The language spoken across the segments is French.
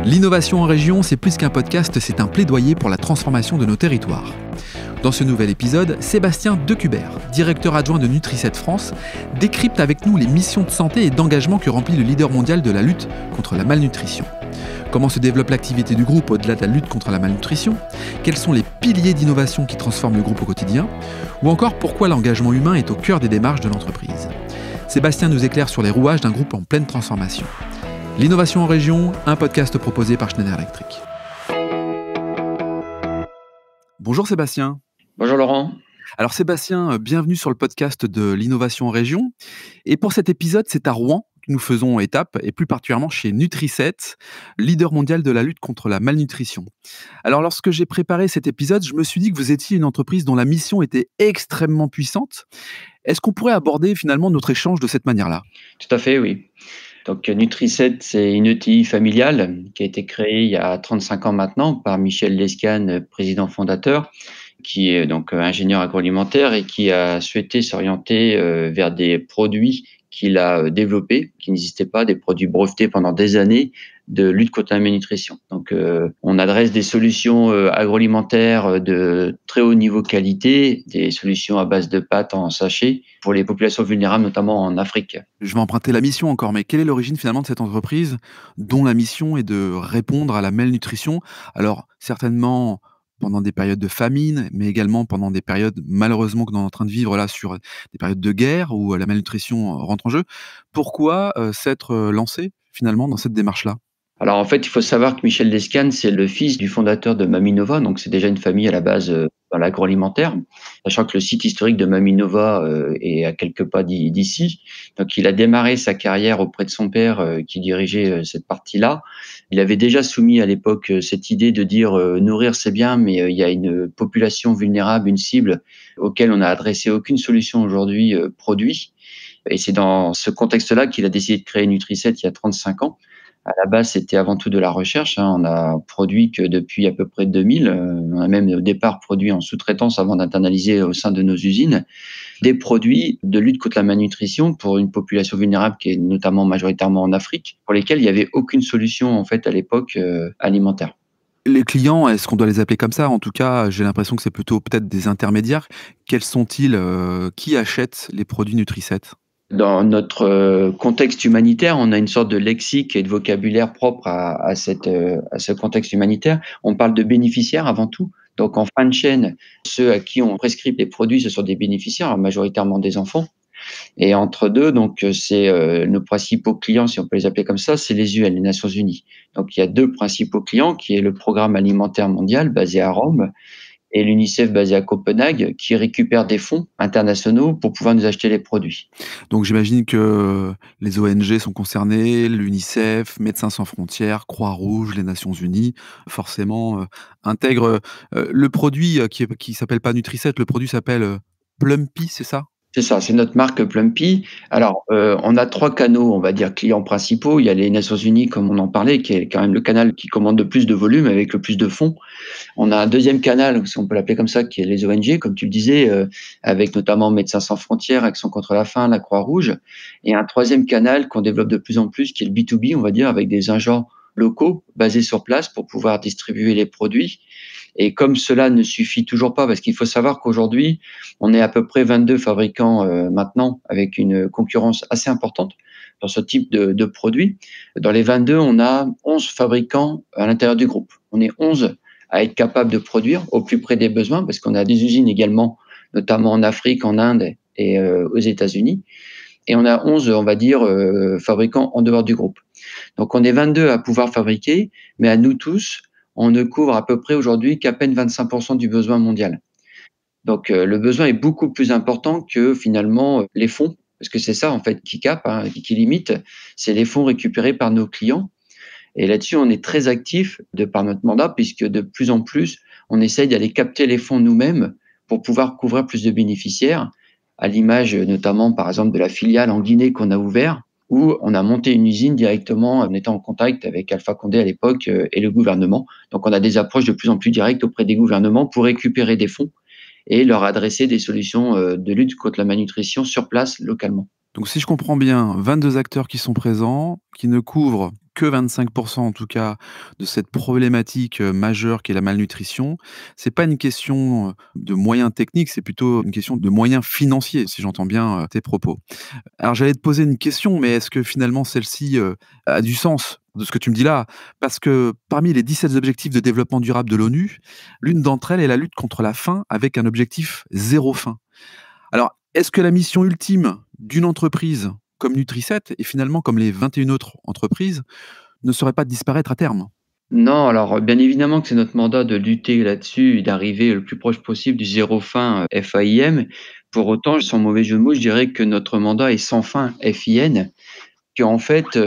L'innovation en région, c'est plus qu'un podcast, c'est un plaidoyer pour la transformation de nos territoires. Dans ce nouvel épisode, Sébastien Decubert, directeur adjoint de Nutri7 France, décrypte avec nous les missions de santé et d'engagement que remplit le leader mondial de la lutte contre la malnutrition. Comment se développe l'activité du groupe au-delà de la lutte contre la malnutrition? Quels sont les piliers d'innovation qui transforment le groupe au quotidien? Ou encore pourquoi l'engagement humain est au cœur des démarches de l'entreprise? Sébastien nous éclaire sur les rouages d'un groupe en pleine transformation. L'innovation en région, un podcast proposé par Schneider Electric. Bonjour Sébastien. Bonjour Laurent. Alors Sébastien, bienvenue sur le podcast de l'innovation en région. Et pour cet épisode, c'est à Rouen que nous faisons étape, et plus particulièrement chez Nutri7, leader mondial de la lutte contre la malnutrition. Alors lorsque j'ai préparé cet épisode, je me suis dit que vous étiez une entreprise dont la mission était extrêmement puissante. Est-ce qu'on pourrait aborder finalement notre échange de cette manière-là? Tout à fait, oui. Donc Nutri7, c'est une ETI familiale qui a été créée il y a 35 ans maintenant par Michel Lescane, président fondateur, qui est donc ingénieur agroalimentaire et qui a souhaité s'orienter vers des produits qu'il a développés, qui n'existaient pas, des produits brevetés pendant des années de lutte contre la malnutrition. Donc on adresse des solutions agroalimentaires de très haut niveau qualité, des solutions à base de pâtes en sachet pour les populations vulnérables, notamment en Afrique. Je vais emprunter la mission encore, mais quelle est l'origine finalement de cette entreprise dont la mission est de répondre à la malnutrition? Alors certainement pendant des périodes de famine, mais également pendant des périodes malheureusement que l'on est en train de vivre là sur des périodes de guerre où la malnutrition rentre en jeu. Pourquoi s'être lancé finalement dans cette démarche-là? Alors en fait, il faut savoir que Michel Lescane, c'est le fils du fondateur de Maminova, donc c'est déjà une famille à la base dans l'agroalimentaire, sachant que le site historique de Maminova est à quelques pas d'ici. Donc il a démarré sa carrière auprès de son père qui dirigeait cette partie-là. Il avait déjà soumis à l'époque cette idée de dire nourrir c'est bien, mais il y a une population vulnérable, une cible auquel on n'a adressé aucune solution aujourd'hui produit. Et c'est dans ce contexte-là qu'il a décidé de créer Nutri7 il y a 35 ans. À la base, c'était avant tout de la recherche. On a produit que depuis à peu près 2000. On a même au départ produit en sous-traitance avant d'internaliser au sein de nos usines des produits de lutte contre la malnutrition pour une population vulnérable qui est notamment majoritairement en Afrique, pour lesquels il n'y avait aucune solution en fait à l'époque alimentaire. Les clients, est-ce qu'on doit les appeler comme ça? En tout cas, j'ai l'impression que c'est plutôt peut-être des intermédiaires. Quels sont-ils? Qui achète les produits Nutri7? Dans notre contexte humanitaire, on a une sorte de lexique et de vocabulaire propre à ce contexte humanitaire. On parle de bénéficiaires avant tout. Donc, en fin de chaîne, ceux à qui on prescrit les produits, ce sont des bénéficiaires, majoritairement des enfants. Et entre deux, donc, c'est nos principaux clients, si on peut les appeler comme ça, c'est les UN, les Nations Unies. Donc, il y a deux principaux clients, qui est le Programme alimentaire mondial basé à Rome et l'UNICEF basé à Copenhague, qui récupère des fonds internationaux pour pouvoir nous acheter les produits. Donc j'imagine que les ONG sont concernées, l'UNICEF, Médecins sans frontières, Croix-Rouge, les Nations Unies, forcément intègrent le produit qui s'appelle pas Nutri7, le produit s'appelle Plumpy, c'est ça? C'est ça, c'est notre marque Plumpy. Alors, on a 3 canaux, on va dire, clients principaux. Il y a les Nations Unies, comme on en parlait, qui est quand même le canal qui commande le plus de volume avec le plus de fonds. On a un deuxième canal, si on peut l'appeler comme ça, qui est les ONG, comme tu le disais, avec notamment Médecins sans frontières, Action contre la faim, la Croix-Rouge. Et un troisième canal qu'on développe de plus en plus, qui est le B2B, on va dire, avec des agents locaux basés sur place pour pouvoir distribuer les produits. Et comme cela ne suffit toujours pas, parce qu'il faut savoir qu'aujourd'hui, on est à peu près 22 fabricants maintenant, avec une concurrence assez importante dans ce type de produits. Dans les 22, on a 11 fabricants à l'intérieur du groupe. On est 11 à être capables de produire au plus près des besoins, parce qu'on a des usines également, notamment en Afrique, en Inde et aux États-Unis. Et on a 11, on va dire, fabricants en dehors du groupe. Donc on est 22 à pouvoir fabriquer, mais à nous tous, on ne couvre à peu près aujourd'hui qu'à peine 25% du besoin mondial. Donc le besoin est beaucoup plus important que finalement les fonds, parce que c'est ça en fait qui cape, qui limite, c'est les fonds récupérés par nos clients. Et là-dessus, on est très actif de par notre mandat, puisque de plus en plus, on essaye d'aller capter les fonds nous-mêmes pour pouvoir couvrir plus de bénéficiaires, à l'image notamment par exemple de la filiale en Guinée qu'on a ouvert, où on a monté une usine directement en étant en contact avec Alpha Condé à l'époque et le gouvernement. Donc on a des approches de plus en plus directes auprès des gouvernements pour récupérer des fonds et leur adresser des solutions de lutte contre la malnutrition sur place, localement. Donc si je comprends bien, 22 acteurs qui sont présents, qui ne couvrent que 25 en tout cas de cette problématique, majeure qui est la malnutrition, c'est pas une question, de moyens techniques, c'est plutôt une question de moyens financiers, si j'entends bien, tes propos. Alors j'allais te poser une question, mais est-ce que finalement celle-ci, a du sens de ce que tu me dis là? Parce que parmi les 17 objectifs de développement durable de l'ONU, l'une d'entre elles est la lutte contre la faim avec un objectif zéro faim. Alors, est-ce que la mission ultime d'une entreprise comme Nutri-7, et finalement comme les 21 autres entreprises, ne serait pas de disparaître à terme? Non, alors, bien évidemment que c'est notre mandat de lutter là-dessus et d'arriver le plus proche possible du zéro fin, FAIM. Pour autant, sans mauvais jeu de mots, je dirais que notre mandat est sans fin, FIN. Qu'en fait,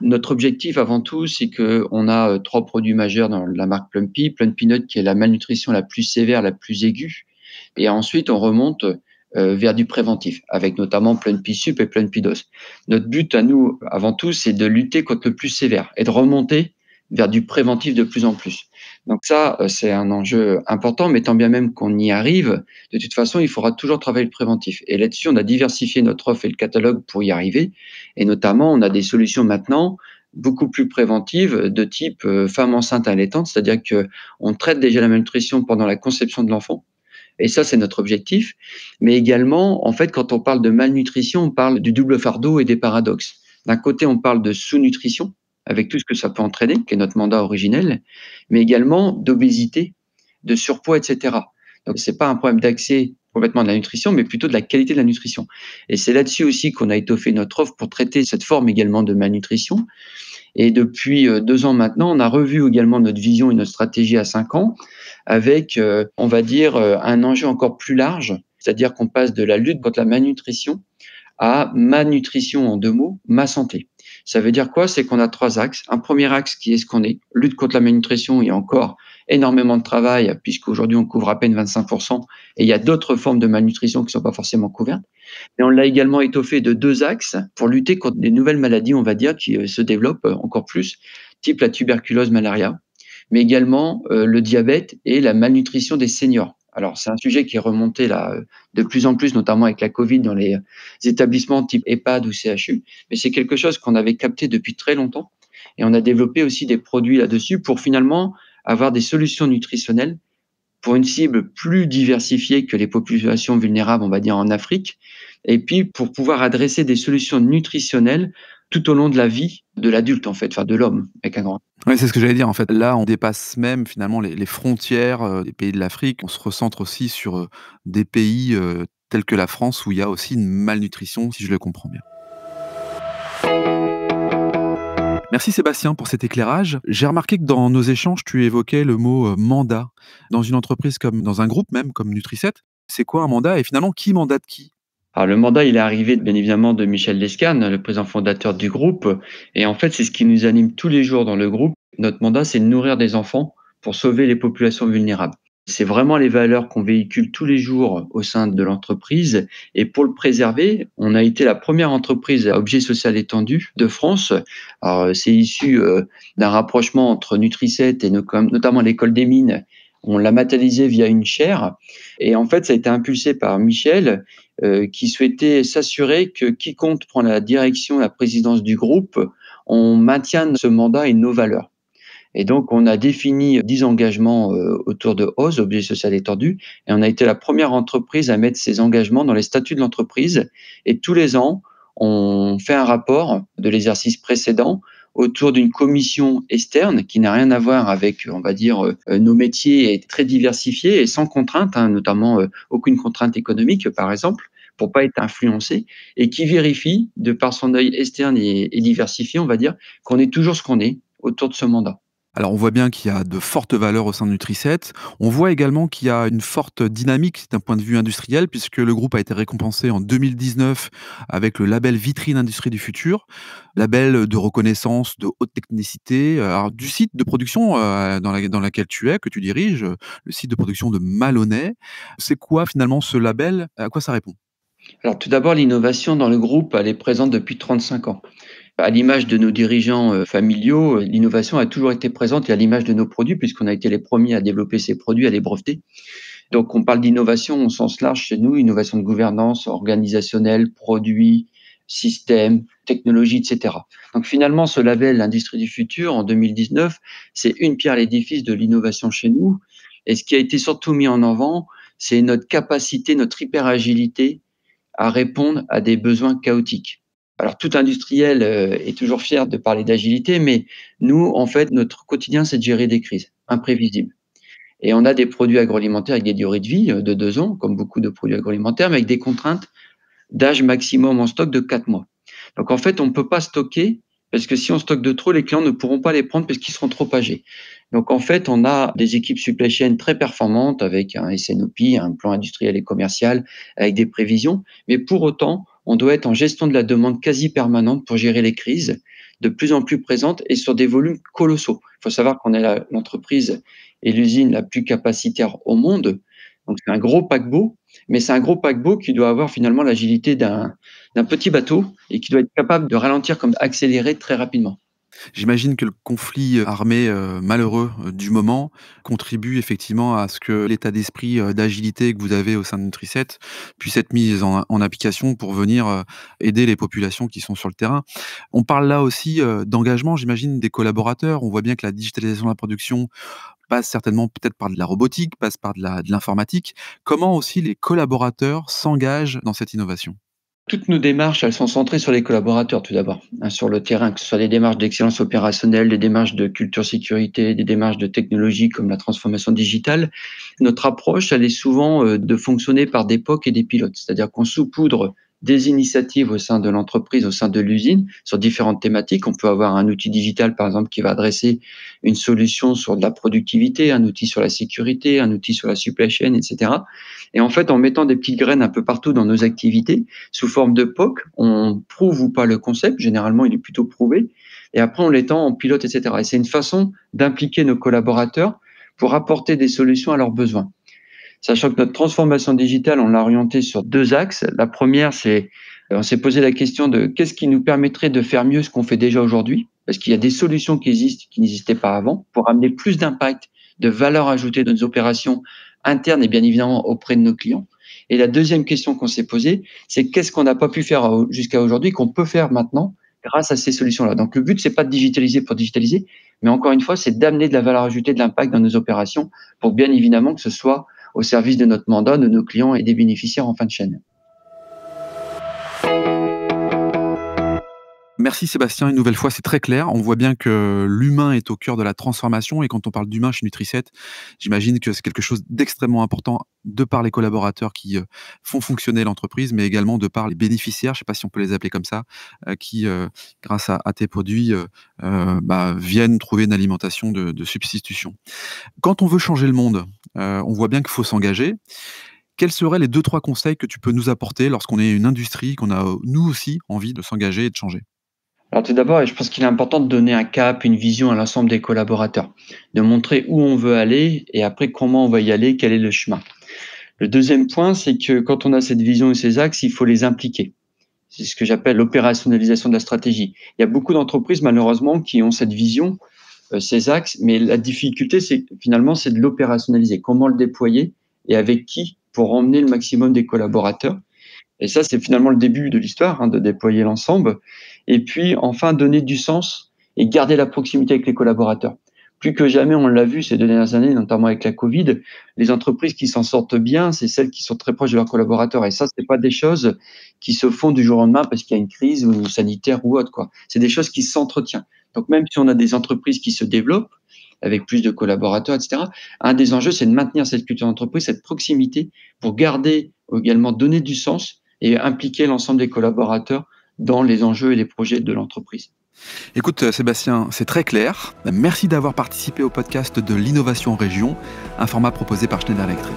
notre objectif avant tout, c'est qu'on a, 3 produits majeurs dans la marque Plumpy. Plumpy Nut qui est la malnutrition la plus sévère, la plus aiguë et ensuite on remonte, vers du préventif avec notamment Plumpy Sup et Plumpy Dose. Notre but à nous, avant tout, c'est de lutter contre le plus sévère et de remonter vers du préventif de plus en plus. Donc ça, c'est un enjeu important, mais tant bien même qu'on y arrive, de toute façon, il faudra toujours travailler le préventif et là-dessus, on a diversifié notre offre et le catalogue pour y arriver et notamment, on a des solutions maintenant beaucoup plus préventives de type, femme enceinte allaitante, c'est-à-dire qu'on traite déjà la malnutrition pendant la conception de l'enfant et ça, c'est notre objectif. Mais également, en fait, quand on parle de malnutrition, on parle du double fardeau et des paradoxes. D'un côté, on parle de sous-nutrition, avec tout ce que ça peut entraîner, qui est notre mandat originel, mais également d'obésité, de surpoids, etc. Donc, c'est pas un problème d'accès complètement de la nutrition, mais plutôt de la qualité de la nutrition. Et c'est là-dessus aussi qu'on a étoffé notre offre pour traiter cette forme également de malnutrition. Et depuis 2 ans maintenant, on a revu également notre vision et notre stratégie à 5 ans avec, on va dire, un enjeu encore plus large. C'est-à-dire qu'on passe de la lutte contre la malnutrition à ma nutrition en 2 mots, ma santé. Ça veut dire quoi? C'est qu'on a 3 axes. Un premier axe qui est ce qu'on est, lutte contre la malnutrition. Il y a encore énormément de travail puisqu'aujourd'hui on couvre à peine 25 et il y a d'autres formes de malnutrition qui ne sont pas forcément couvertes. Et on l'a également étoffé de 2 axes pour lutter contre des nouvelles maladies, on va dire, qui, se développent, encore plus, type la tuberculose, malaria, mais également, le diabète et la malnutrition des seniors. Alors c'est un sujet qui est remonté là, de plus en plus, notamment avec la Covid dans les établissements type EHPAD ou CHU, mais c'est quelque chose qu'on avait capté depuis très longtemps et on a développé aussi des produits là-dessus pour finalement avoir des solutions nutritionnelles pour une cible plus diversifiée que les populations vulnérables, on va dire en Afrique, et puis pour pouvoir adresser des solutions nutritionnelles tout au long de la vie de l'adulte en fait, enfin de l'homme avec un grand. Oui, c'est ce que j'allais dire en fait. Là, on dépasse même finalement les frontières, des pays de l'Afrique. On se recentre aussi sur, des pays, tels que la France où il y a aussi une malnutrition, si je le comprends bien. Merci Sébastien pour cet éclairage. J'ai remarqué que dans nos échanges, tu évoquais le mot, mandat. Dans une entreprise comme dans un groupe même comme Nutri7, c'est quoi un mandat et finalement qui mandate qui? Alors le mandat, il est arrivé bien évidemment de Michel Descanes, le président fondateur du groupe et en fait, c'est ce qui nous anime tous les jours dans le groupe. Notre mandat, c'est de nourrir des enfants pour sauver les populations vulnérables. C'est vraiment les valeurs qu'on véhicule tous les jours au sein de l'entreprise et pour le préserver, on a été la première entreprise à objet social étendu de France. Alors, c'est issu, d'un rapprochement entre Nutri7 et notamment l'école des mines. On l'a matérialisé via une chaire et en fait, ça a été impulsé par Michel, qui souhaitait s'assurer que quiconque prend la direction, la présidence du groupe, on maintienne ce mandat et nos valeurs. Et donc, on a défini 10 engagements autour de OZ, objet social étendu, et on a été la première entreprise à mettre ces engagements dans les statuts de l'entreprise. Et tous les ans, on fait un rapport de l'exercice précédent autour d'une commission externe qui n'a rien à voir avec, on va dire, nos métiers et très diversifiés et sans contrainte, hein, notamment aucune contrainte économique, par exemple, pour pas être influencé, et qui vérifie, de par son œil externe et diversifié, on va dire, qu'on est toujours ce qu'on est autour de ce mandat. Alors on voit bien qu'il y a de fortes valeurs au sein de Nutri7. On voit également qu'il y a une forte dynamique d'un point de vue industriel puisque le groupe a été récompensé en 2019 avec le label Vitrine Industrie du Futur, label de reconnaissance de haute technicité, alors du site de production, dans laquelle tu es, que tu diriges, le site de production de Maloney. C'est quoi finalement ce label? À quoi ça répond? Alors tout d'abord, l'innovation dans le groupe, elle est présente depuis 35 ans. À l'image de nos dirigeants, familiaux, l'innovation a toujours été présente et à l'image de nos produits puisqu'on a été les premiers à développer ces produits, à les breveter. Donc on parle d'innovation au sens large chez nous, innovation de gouvernance, organisationnelle, produits, systèmes, technologies, etc. Donc finalement, ce label l'Industrie du futur en 2019, c'est une pierre à l'édifice de l'innovation chez nous. Et ce qui a été surtout mis en avant, c'est notre capacité, notre hyper-agilité à répondre à des besoins chaotiques. Alors tout industriel est toujours fier de parler d'agilité, mais nous, en fait, notre quotidien, c'est de gérer des crises imprévisibles. Et on a des produits agroalimentaires avec des durées de vie de 2 ans, comme beaucoup de produits agroalimentaires, mais avec des contraintes d'âge maximum en stock de 4 mois. Donc en fait, on ne peut pas stocker, parce que si on stocke de trop, les clients ne pourront pas les prendre parce qu'ils seront trop âgés. Donc en fait, on a des équipes supply chain très performantes avec un SNOP, un plan industriel et commercial, avec des prévisions. Mais pour autant, on doit être en gestion de la demande quasi permanente pour gérer les crises, de plus en plus présentes et sur des volumes colossaux. Il faut savoir qu'on est l'entreprise et l'usine la plus capacitaire au monde. Donc c'est un gros paquebot, mais c'est un gros paquebot qui doit avoir finalement l'agilité d'un petit bateau et qui doit être capable de ralentir comme accélérer très rapidement. J'imagine que le conflit armé malheureux du moment contribue effectivement à ce que l'état d'esprit d'agilité que vous avez au sein de Nutri-7 puisse être mis en application pour venir aider les populations qui sont sur le terrain. On parle là aussi d'engagement, j'imagine, des collaborateurs. On voit bien que la digitalisation de la production passe certainement peut-être par de la robotique, passe par de l'informatique. Comment aussi les collaborateurs s'engagent dans cette innovation ? Toutes nos démarches, elles sont centrées sur les collaborateurs tout d'abord, sur le terrain, que ce soit des démarches d'excellence opérationnelle, des démarches de culture sécurité, des démarches de technologie comme la transformation digitale. Notre approche, elle est souvent de fonctionner par des POC et des pilotes, c'est-à-dire qu'on saupoudre des initiatives au sein de l'entreprise, au sein de l'usine, sur différentes thématiques. On peut avoir un outil digital, par exemple, qui va adresser une solution sur de la productivité, un outil sur la sécurité, un outil sur la supply chain, etc. Et en fait, en mettant des petites graines un peu partout dans nos activités, sous forme de POC, on prouve ou pas le concept. Généralement, il est plutôt prouvé. Et après, on l'étend en pilote, etc. Et c'est une façon d'impliquer nos collaborateurs pour apporter des solutions à leurs besoins. Sachant que notre transformation digitale, on l'a orientée sur 2 axes. La première, on s'est posé la question de qu'est-ce qui nous permettrait de faire mieux ce qu'on fait déjà aujourd'hui, parce qu'il y a des solutions qui existent, qui n'existaient pas avant, pour amener plus d'impact, de valeur ajoutée dans nos opérations internes et bien évidemment auprès de nos clients. Et la deuxième question qu'on s'est posée, c'est qu'est-ce qu'on n'a pas pu faire jusqu'à aujourd'hui, qu'on peut faire maintenant grâce à ces solutions-là. Donc le but, c'est pas de digitaliser pour digitaliser, mais encore une fois, c'est d'amener de la valeur ajoutée, de l'impact dans nos opérations, pour bien évidemment que ce soit au service de notre mandat, de nos clients et des bénéficiaires en fin de chaîne. Merci Sébastien, une nouvelle fois, c'est très clair. On voit bien que l'humain est au cœur de la transformation et quand on parle d'humain chez Nutri-7, j'imagine que c'est quelque chose d'extrêmement important de par les collaborateurs qui font fonctionner l'entreprise, mais également de par les bénéficiaires, je ne sais pas si on peut les appeler comme ça, qui, grâce à tes produits, viennent trouver une alimentation de substitution. Quand on veut changer le monde, on voit bien qu'il faut s'engager. Quels seraient les 2-3 conseils que tu peux nous apporter lorsqu'on est une industrie, qu'on a nous aussi envie de s'engager et de changer ? Alors tout d'abord, je pense qu'il est important de donner un cap, une vision à l'ensemble des collaborateurs, de montrer où on veut aller et après comment on va y aller, quel est le chemin. Le deuxième point, c'est que quand on a cette vision et ces axes, il faut les impliquer. C'est ce que j'appelle l'opérationnalisation de la stratégie. Il y a beaucoup d'entreprises, malheureusement, qui ont cette vision, ces axes, mais la difficulté, c'est de l'opérationnaliser. Comment le déployer et avec qui pour emmener le maximum des collaborateurs. Et ça, c'est finalement le début de l'histoire, de déployer l'ensemble. Et puis, enfin, donner du sens et garder la proximité avec les collaborateurs. Plus que jamais, on l'a vu ces 2 dernières années, notamment avec la Covid, les entreprises qui s'en sortent bien, c'est celles qui sont très proches de leurs collaborateurs. Et ça, c'est pas des choses qui se font du jour au lendemain parce qu'il y a une crise ou sanitaire ou autre, quoi. C'est des choses qui s'entretiennent. Donc, même si on a des entreprises qui se développent, avec plus de collaborateurs, etc. Un des enjeux, c'est de maintenir cette culture d'entreprise, cette proximité, pour garder, également donner du sens et impliquer l'ensemble des collaborateurs dans les enjeux et les projets de l'entreprise. Écoute Sébastien, c'est très clair. Merci d'avoir participé au podcast de l'Innovation en Région, un format proposé par Schneider Electric.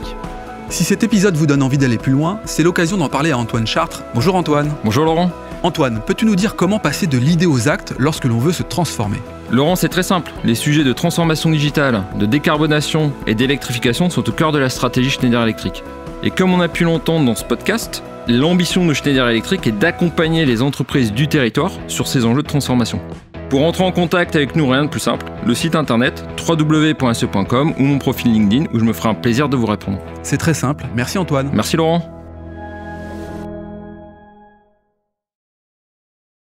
Si cet épisode vous donne envie d'aller plus loin, c'est l'occasion d'en parler à Antoine Chartres. Bonjour Antoine. Bonjour Laurent. Antoine, peux-tu nous dire comment passer de l'idée aux actes lorsque l'on veut se transformer ? Laurent, c'est très simple. Les sujets de transformation digitale, de décarbonation et d'électrification sont au cœur de la stratégie Schneider Electric. Et comme on a pu l'entendre dans ce podcast, l'ambition de Schneider Electric est d'accompagner les entreprises du territoire sur ces enjeux de transformation. Pour entrer en contact avec nous, rien de plus simple, le site internet www.se.com ou mon profil LinkedIn où je me ferai un plaisir de vous répondre. C'est très simple. Merci Antoine. Merci Laurent.